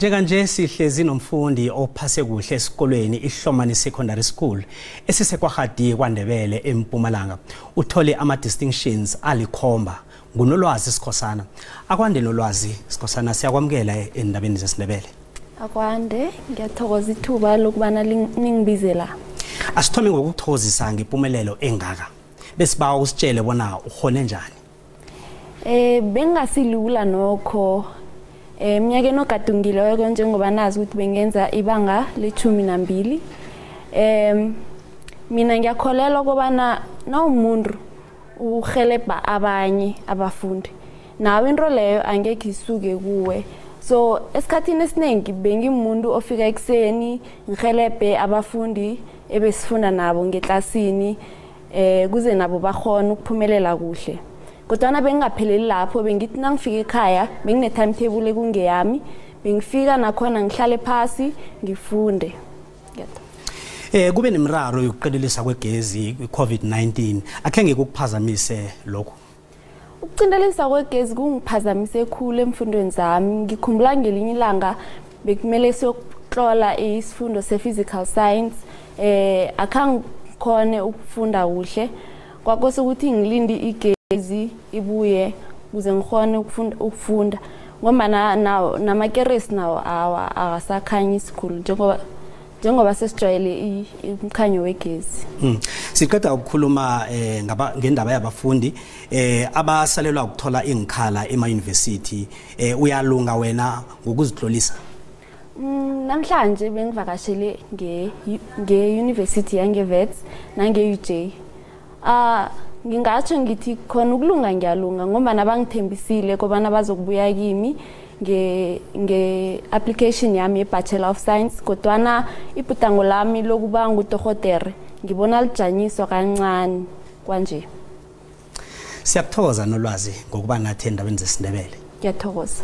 Njenganje sihlezi nomfundi ophase kuhle esikolweni iHlomani Secondary School esiseKwagga kwaNdebele eMpumalanga. Uthole ama-dinstictions alikhomba nguNolwazi Skhosana. Akwande Nolwazi Skhosana siyakwamukela endabeni zesiNdebele. Akwande ngiyathokoza ithuba lokubana ningibizela. Asithome ngokuthokozisa ngempumelelo engaka. Besibawa usitshele bona ukhone njani. Bengasilula nokho. Mnyakeni ogadungileko njengoba nazi ukuthi bengenza ibanga le-12. Mina ngiyakholelwa ukubana nawumuntu uhelebha abanye abafundi. Nawe into leyo angeke isuke kuwe. So esikhathini esiningi bengimuntu ofika ekseni ngihelebhe abafundi ebesifunda nabo ngeklasini kuze nabo bakhona ukuphumelela kuhle. Kodwa bengingapheleli lapho bengithi nangifika ekhaya bengine timetable ekungeyami bengifika nakhona ngihlale phansi ngifunde. Kube nemraro yokuqedelisa kwegezi kwi-COVID-19 akhe ngekuphazamise lokho. Ukucindelisa kwegezi kungiphazamise ekhulu emfundweni zami. Ngikhumbula ngelinye ilanga bekumele siyokutlola isifundo se-physical science akhangikhone ukufunda kuhle kwakose ukuthi ngilinde igezi ibuye kuze ngikhone ukufunda ngoba namakeresi nawo akasakhanya isikhulu njengoba sesijwayele umkhanyo wegezi. Siqeda ukukhuluma ngendaba yabafundi abasalelwa ukuthola ingikhala ema-university uyalunga wena ngokuzihlolisa. Namhlanje bengivakashele nge-University yange-Wits nange-UJ. Ngingatsho ngithi khona ukulunga ngiyalunga ngoba nabangithembisile kobana bazokubuya kimi nge-application yami ye-Bachelor of Science kodwana ibhudango lami lokuba ngudokotela ngibona lijanyiswa kancane kwanje. Siyakuthokoza Nolwazi ngokuba nathi endabeni zesiNdebele. Ngiyathokoza.